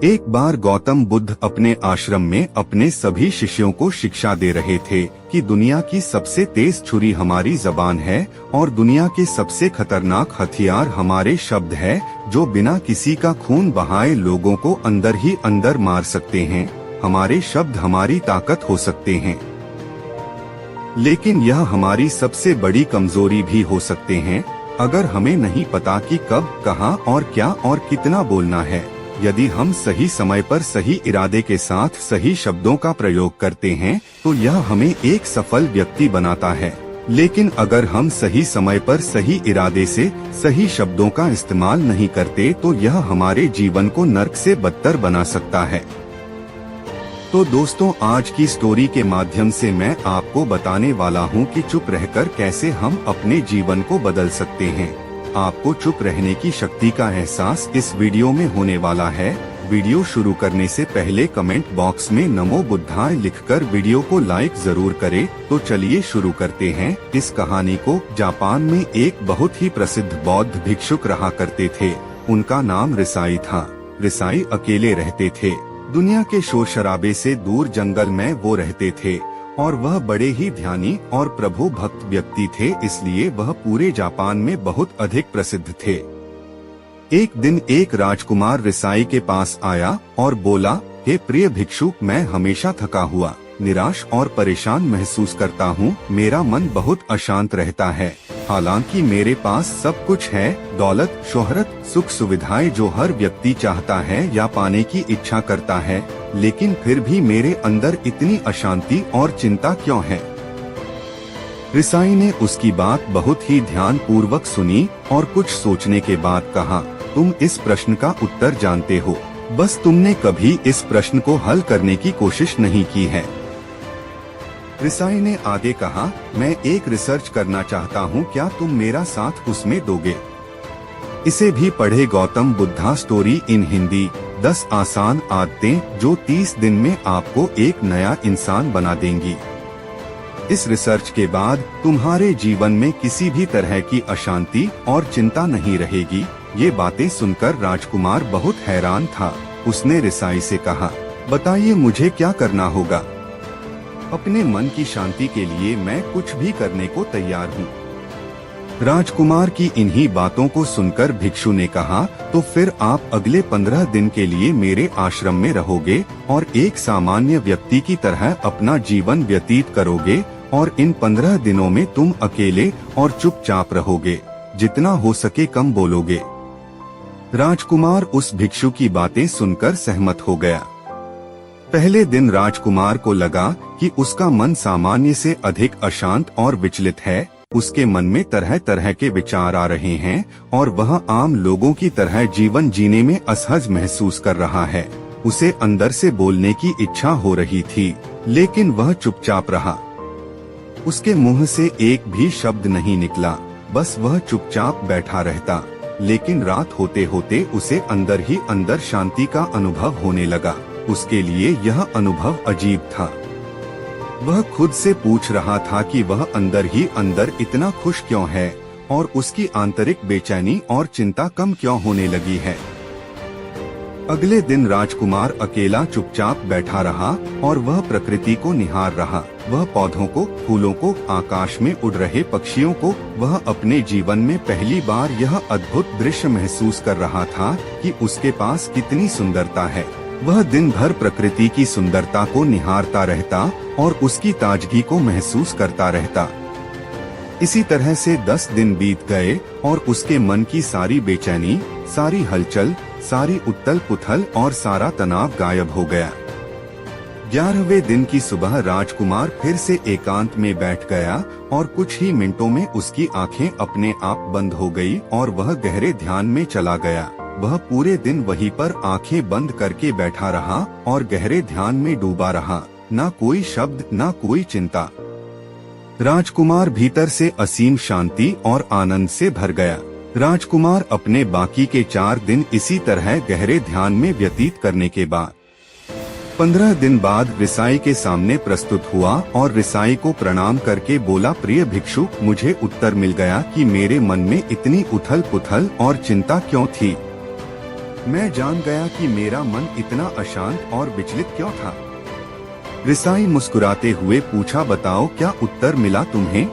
एक बार गौतम बुद्ध अपने आश्रम में अपने सभी शिष्यों को शिक्षा दे रहे थे कि दुनिया की सबसे तेज छुरी हमारी जबान है और दुनिया के सबसे खतरनाक हथियार हमारे शब्द है, जो बिना किसी का खून बहाए लोगों को अंदर ही अंदर मार सकते हैं। हमारे शब्द हमारी ताकत हो सकते हैं, लेकिन यह हमारी सबसे बड़ी कमजोरी भी हो सकते हैं अगर हमें नहीं पता कि कब, कहां और क्या और कितना बोलना है। यदि हम सही समय पर सही इरादे के साथ सही शब्दों का प्रयोग करते हैं तो यह हमें एक सफल व्यक्ति बनाता है, लेकिन अगर हम सही समय पर सही इरादे से सही शब्दों का इस्तेमाल नहीं करते तो यह हमारे जीवन को नर्क से बदतर बना सकता है। तो दोस्तों, आज की स्टोरी के माध्यम से मैं आपको बताने वाला हूं कि चुप रहकर कैसे हम अपने जीवन को बदल सकते हैं। आपको चुप रहने की शक्ति का एहसास इस वीडियो में होने वाला है। वीडियो शुरू करने से पहले कमेंट बॉक्स में नमो बुद्धाय लिखकर वीडियो को लाइक जरूर करें। तो चलिए शुरू करते हैं इस कहानी को। जापान में एक बहुत ही प्रसिद्ध बौद्ध भिक्षुक रहा करते थे। उनका नाम रिसाई था। रिसाई अकेले रहते थे। दुनिया के शोर शराबे से दूर जंगल में वो रहते थे और वह बड़े ही ध्यानी और प्रभु भक्त व्यक्ति थे, इसलिए वह पूरे जापान में बहुत अधिक प्रसिद्ध थे। एक दिन एक राजकुमार रिसाई के पास आया और बोला, हे प्रिय भिक्षु, मैं हमेशा थका हुआ, निराश और परेशान महसूस करता हूँ। मेरा मन बहुत अशांत रहता है। हालांकि मेरे पास सब कुछ है, दौलत, शोहरत, सुख सुविधाएं जो हर व्यक्ति चाहता है या पाने की इच्छा करता है, लेकिन फिर भी मेरे अंदर इतनी अशांति और चिंता क्यों है? रिसाई ने उसकी बात बहुत ही ध्यान पूर्वक सुनी और कुछ सोचने के बाद कहा, तुम इस प्रश्न का उत्तर जानते हो, बस तुमने कभी इस प्रश्न को हल करने की कोशिश नहीं की है। रिसाई ने आगे कहा, मैं एक रिसर्च करना चाहता हूँ, क्या तुम मेरा साथ उसमें दोगे? इसे भी पढ़े गौतम बुद्धा स्टोरी इन हिंदी। 10 आसान आदतें जो 30 दिन में आपको एक नया इंसान बना देंगी। इस रिसर्च के बाद तुम्हारे जीवन में किसी भी तरह की अशांति और चिंता नहीं रहेगी। ये बातें सुनकर राजकुमार बहुत हैरान था। उसने रिसाई से कहा, बताइए मुझे क्या करना होगा? अपने मन की शांति के लिए मैं कुछ भी करने को तैयार हूँ। राजकुमार की इन्हीं बातों को सुनकर भिक्षु ने कहा, तो फिर आप अगले 15 दिन के लिए मेरे आश्रम में रहोगे और एक सामान्य व्यक्ति की तरह अपना जीवन व्यतीत करोगे और इन 15 दिनों में तुम अकेले और चुपचाप रहोगे, जितना हो सके कम बोलोगे। राजकुमार उस भिक्षु की बातें सुनकर सहमत हो गया। पहले दिन राजकुमार को लगा कि उसका मन सामान्य से अधिक अशांत और विचलित है। उसके मन में तरह तरह के विचार आ रहे हैं और वह आम लोगों की तरह जीवन जीने में असहज महसूस कर रहा है। उसे अंदर से बोलने की इच्छा हो रही थी, लेकिन वह चुपचाप रहा। उसके मुंह से एक भी शब्द नहीं निकला, बस वह चुपचाप बैठा रहता। लेकिन रात होते होते उसे अंदर ही अंदर शांति का अनुभव होने लगा। उसके लिए यह अनुभव अजीब था। वह खुद से पूछ रहा था कि वह अंदर ही अंदर इतना खुश क्यों है और उसकी आंतरिक बेचैनी और चिंता कम क्यों होने लगी है। अगले दिन राजकुमार अकेला चुपचाप बैठा रहा और वह प्रकृति को निहार रहा। वह पौधों को, फूलों को, आकाश में उड़ रहे पक्षियों को। वह अपने जीवन में पहली बार यह अद्भुत दृश्य महसूस कर रहा था कि उसके पास कितनी सुंदरता है। वह दिन भर प्रकृति की सुंदरता को निहारता रहता और उसकी ताजगी को महसूस करता रहता। इसी तरह से 10 दिन बीत गए और उसके मन की सारी बेचैनी, सारी हलचल, सारी उथल पुथल और सारा तनाव गायब हो गया। 11वें दिन की सुबह राजकुमार फिर से एकांत में बैठ गया और कुछ ही मिनटों में उसकी आंखें अपने आप बंद हो गई और वह गहरे ध्यान में चला गया। वह पूरे दिन वहीं पर आंखें बंद करके बैठा रहा और गहरे ध्यान में डूबा रहा। ना कोई शब्द, ना कोई चिंता। राजकुमार भीतर से असीम शांति और आनंद से भर गया। राजकुमार अपने बाकी के 4 दिन इसी तरह गहरे ध्यान में व्यतीत करने के बाद 15 दिन बाद रिसाई के सामने प्रस्तुत हुआ और रिसाई को प्रणाम करके बोला, प्रिय भिक्षु, मुझे उत्तर मिल गया कि मेरे मन में इतनी उथल पुथल और चिंता क्यों थी। मैं जान गया कि मेरा मन इतना अशांत और विचलित क्यों था। रिसाई मुस्कुराते हुए पूछा, बताओ क्या उत्तर मिला तुम्हें?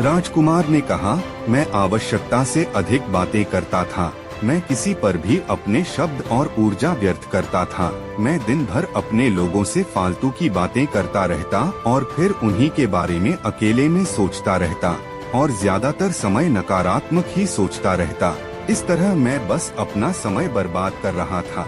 राजकुमार ने कहा, मैं आवश्यकता से अधिक बातें करता था। मैं किसी पर भी अपने शब्द और ऊर्जा व्यर्थ करता था। मैं दिन भर अपने लोगों से फालतू की बातें करता रहता और फिर उन्हीं के बारे में अकेले में सोचता रहता और ज्यादातर समय नकारात्मक ही सोचता रहता। इस तरह मैं बस अपना समय बर्बाद कर रहा था।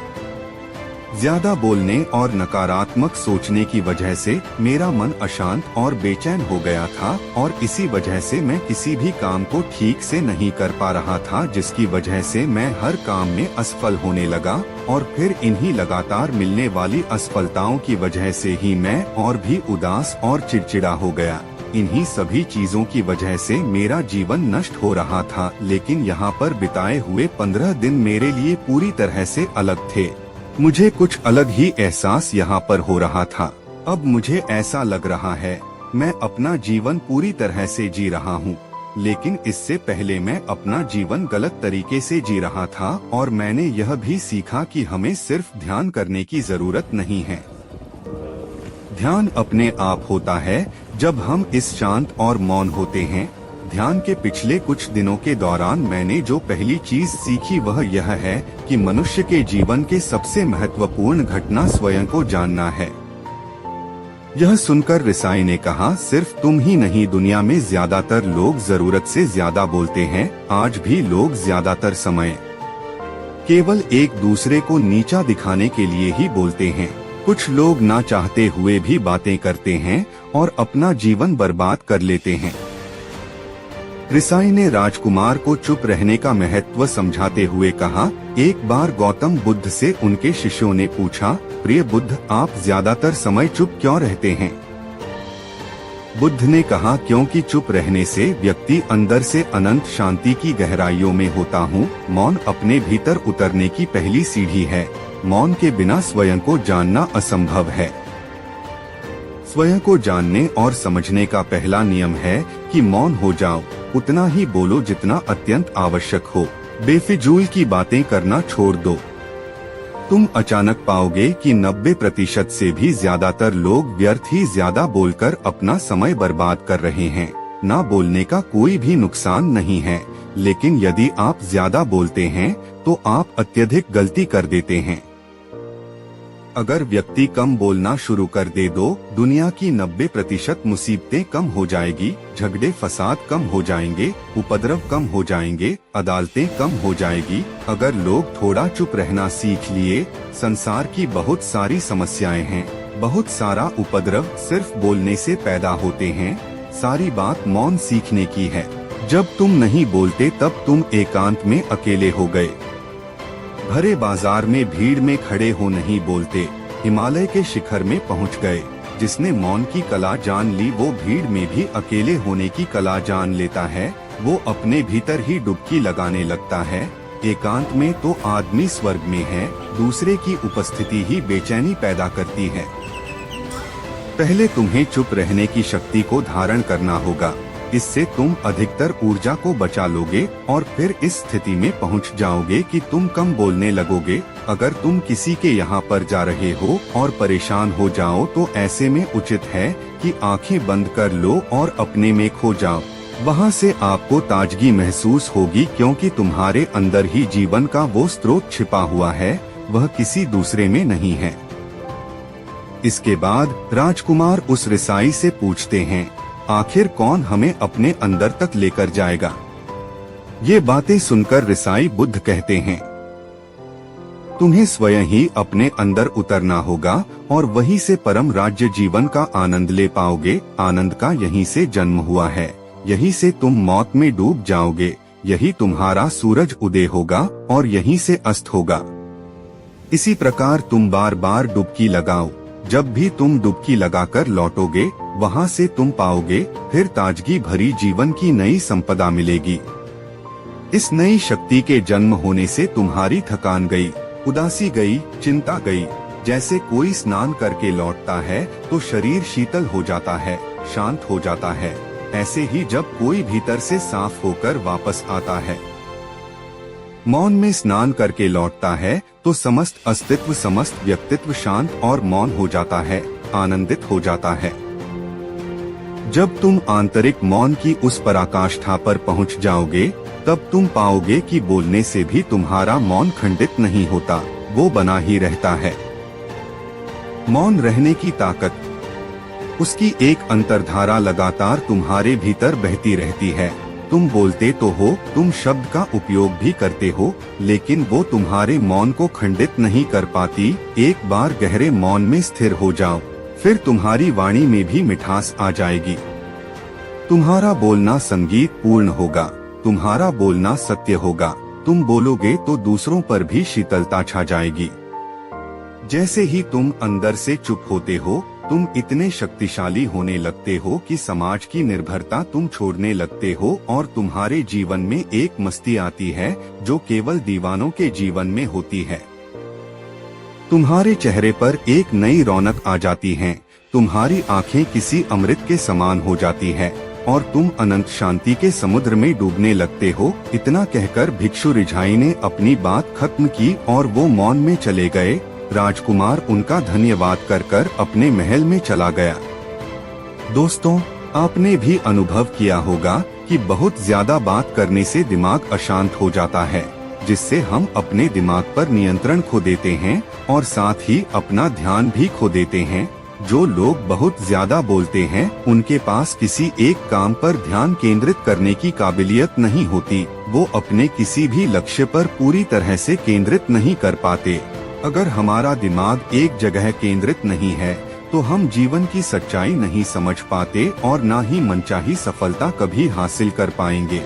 ज्यादा बोलने और नकारात्मक सोचने की वजह से मेरा मन अशांत और बेचैन हो गया था और इसी वजह से मैं किसी भी काम को ठीक से नहीं कर पा रहा था, जिसकी वजह से मैं हर काम में असफल होने लगा और फिर इन्हीं लगातार मिलने वाली असफलताओं की वजह से ही मैं और भी उदास और चिड़चिड़ा हो गया। इन्हीं सभी चीजों की वजह से मेरा जीवन नष्ट हो रहा था, लेकिन यहाँ पर बिताए हुए 15 दिन मेरे लिए पूरी तरह से अलग थे। मुझे कुछ अलग ही एहसास यहाँ पर हो रहा था। अब मुझे ऐसा लग रहा है मैं अपना जीवन पूरी तरह से जी रहा हूँ, लेकिन इससे पहले मैं अपना जीवन गलत तरीके से जी रहा था और मैंने यह भी सीखा कि हमें सिर्फ ध्यान करने की जरूरत नहीं है। ध्यान अपने आप होता है जब हम इस शांत और मौन होते हैं। ध्यान के पिछले कुछ दिनों के दौरान मैंने जो पहली चीज सीखी वह यह है कि मनुष्य के जीवन के सबसे महत्वपूर्ण घटना स्वयं को जानना है। यह सुनकर रिसाई ने कहा, सिर्फ तुम ही नहीं, दुनिया में ज्यादातर लोग जरूरत से ज्यादा बोलते हैं। आज भी लोग ज्यादातर समय केवल एक दूसरे को नीचा दिखाने के लिए ही बोलते हैं। कुछ लोग ना चाहते हुए भी बातें करते हैं और अपना जीवन बर्बाद कर लेते हैं। रिसाई ने राजकुमार को चुप रहने का महत्व समझाते हुए कहा, एक बार गौतम बुद्ध से उनके शिष्यों ने पूछा, प्रिय बुद्ध, आप ज्यादातर समय चुप क्यों रहते हैं? बुद्ध ने कहा, क्योंकि चुप रहने से व्यक्ति अंदर से अनंत शांति की गहराइयों में होता हूँ। मौन अपने भीतर उतरने की पहली सीढ़ी है। मौन के बिना स्वयं को जानना असंभव है। स्वयं को जानने और समझने का पहला नियम है कि मौन हो जाओ। उतना ही बोलो जितना अत्यंत आवश्यक हो। बेफिजूल की बातें करना छोड़ दो। तुम अचानक पाओगे कि 90% से भी ज्यादातर लोग व्यर्थ ही ज्यादा बोलकर अपना समय बर्बाद कर रहे हैं। ना बोलने का कोई भी नुकसान नहीं है, लेकिन यदि आप ज्यादा बोलते हैं तो आप अत्यधिक गलती कर देते हैं। अगर व्यक्ति कम बोलना शुरू कर दे दो, दुनिया की 90% मुसीबतें कम हो जाएगी, झगड़े फसाद कम हो जाएंगे, उपद्रव कम हो जाएंगे, अदालतें कम हो जाएगी। अगर लोग थोड़ा चुप रहना सीख लिए, संसार की बहुत सारी समस्याएं हैं, बहुत सारा उपद्रव सिर्फ बोलने से पैदा होते हैं। सारी बात मौन सीखने की है। जब तुम नहीं बोलते तब तुम एकांत में अकेले हो गए। भरे बाजार में भीड़ में खड़े हो नहीं बोलते, हिमालय के शिखर में पहुंच गए। जिसने मौन की कला जान ली वो भीड़ में भी अकेले होने की कला जान लेता है। वो अपने भीतर ही डुबकी लगाने लगता है। एकांत में तो आदमी स्वर्ग में है, दूसरे की उपस्थिति ही बेचैनी पैदा करती है। पहले तुम्हें चुप रहने की शक्ति को धारण करना होगा। इससे तुम अधिकतर ऊर्जा को बचा लोगे और फिर इस स्थिति में पहुंच जाओगे कि तुम कम बोलने लगोगे। अगर तुम किसी के यहाँ पर जा रहे हो और परेशान हो जाओ तो ऐसे में उचित है कि आंखें बंद कर लो और अपने में खो जाओ। वहाँ से आपको ताजगी महसूस होगी, क्योंकि तुम्हारे अंदर ही जीवन का वो स्रोत छिपा हुआ है, वह किसी दूसरे में नहीं है। इसके बाद राजकुमार उस रिसाई से पूछते हैं, आखिर कौन हमें अपने अंदर तक लेकर जाएगा? ये बातें सुनकर रिसाई बुद्ध कहते हैं, तुम्हें स्वयं ही अपने अंदर उतरना होगा और वहीं से परम राज्य जीवन का आनंद ले पाओगे। आनंद का यहीं से जन्म हुआ है, यहीं से तुम मौत में डूब जाओगे। यही तुम्हारा सूरज उदय होगा और यहीं से अस्त होगा। इसी प्रकार तुम बार बार डुबकी लगाओ। जब भी तुम डुबकी लगाकर लौटोगे, वहाँ से तुम पाओगे फिर ताजगी भरी जीवन की नई संपदा मिलेगी। इस नई शक्ति के जन्म होने से तुम्हारी थकान गई, उदासी गई, चिंता गई। जैसे कोई स्नान करके लौटता है तो शरीर शीतल हो जाता है, शांत हो जाता है। ऐसे ही जब कोई भीतर से साफ होकर वापस आता है मौन में स्नान करके लौटता है तो समस्त अस्तित्व, समस्त व्यक्तित्व शांत और मौन हो जाता है, आनंदित हो जाता है। जब तुम आंतरिक मौन की उस पराकाष्ठा पर पहुंच जाओगे, तब तुम पाओगे कि बोलने से भी तुम्हारा मौन खंडित नहीं होता, वो बना ही रहता है। मौन रहने की ताकत, उसकी एक अंतर्धारा लगातार तुम्हारे भीतर बहती रहती है। तुम बोलते तो हो, तुम शब्द का उपयोग भी करते हो, लेकिन वो तुम्हारे मौन को खंडित नहीं कर पाती। एक बार गहरे मौन में स्थिर हो जाओ, फिर तुम्हारी वाणी में भी मिठास आ जाएगी। तुम्हारा बोलना संगीत पूर्ण होगा, तुम्हारा बोलना सत्य होगा। तुम बोलोगे तो दूसरों पर भी शीतलता छा जाएगी। जैसे ही तुम अंदर से चुप होते हो, तुम इतने शक्तिशाली होने लगते हो कि समाज की निर्भरता तुम छोड़ने लगते हो और तुम्हारे जीवन में एक मस्ती आती है जो केवल दीवानों के जीवन में होती है। तुम्हारे चेहरे पर एक नई रौनक आ जाती है, तुम्हारी आंखें किसी अमृत के समान हो जाती है और तुम अनंत शांति के समुद्र में डूबने लगते हो। इतना कहकर भिक्षु रिझाई ने अपनी बात खत्म की और वो मौन में चले गए। राजकुमार उनका धन्यवाद कर अपने महल में चला गया। दोस्तों, आपने भी अनुभव किया होगा कि बहुत ज्यादा बात करने से दिमाग अशांत हो जाता है, जिससे हम अपने दिमाग पर नियंत्रण खो देते हैं और साथ ही अपना ध्यान भी खो देते हैं। जो लोग बहुत ज्यादा बोलते हैं, उनके पास किसी एक काम पर ध्यान केंद्रित करने की काबिलियत नहीं होती। वो अपने किसी भी लक्ष्य पर पूरी तरह से केंद्रित नहीं कर पाते। अगर हमारा दिमाग एक जगह केंद्रित नहीं है, तो हम जीवन की सच्चाई नहीं समझ पाते और न ही मनचाही सफलता कभी हासिल कर पाएंगे।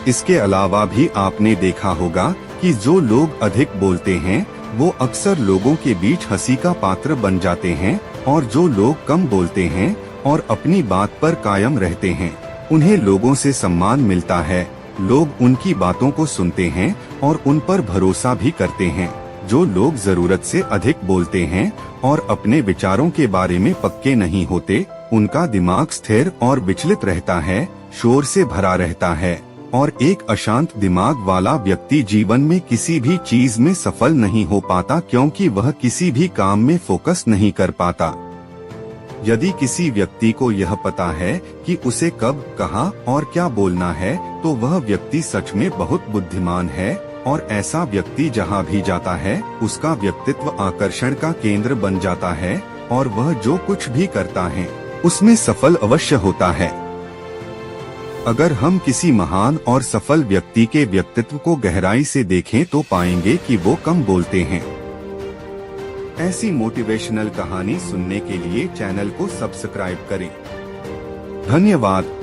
इसके अलावा भी आपने देखा होगा कि जो लोग अधिक बोलते हैं, वो अक्सर लोगों के बीच हंसी का पात्र बन जाते हैं और जो लोग कम बोलते हैं और अपनी बात पर कायम रहते हैं, उन्हें लोगों से सम्मान मिलता है। लोग उनकी बातों को सुनते हैं और उन पर भरोसा भी करते हैं। जो लोग जरूरत से अधिक बोलते हैं और अपने विचारों के बारे में पक्के नहीं होते, उनका दिमाग स्थिर और विचलित रहता है, शोर से भरा रहता है और एक अशांत दिमाग वाला व्यक्ति जीवन में किसी भी चीज में सफल नहीं हो पाता, क्योंकि वह किसी भी काम में फोकस नहीं कर पाता। यदि किसी व्यक्ति को यह पता है कि उसे कब, कहाँ और क्या बोलना है, तो वह व्यक्ति सच में बहुत बुद्धिमान है और ऐसा व्यक्ति जहाँ भी जाता है, उसका व्यक्तित्व आकर्षण का केंद्र बन जाता है और वह जो कुछ भी करता है, उसमें सफल अवश्य होता है। अगर हम किसी महान और सफल व्यक्ति के व्यक्तित्व को गहराई से देखें तो पाएंगे कि वो कम बोलते हैं। ऐसी मोटिवेशनल कहानी सुनने के लिए चैनल को सब्सक्राइब करें। धन्यवाद।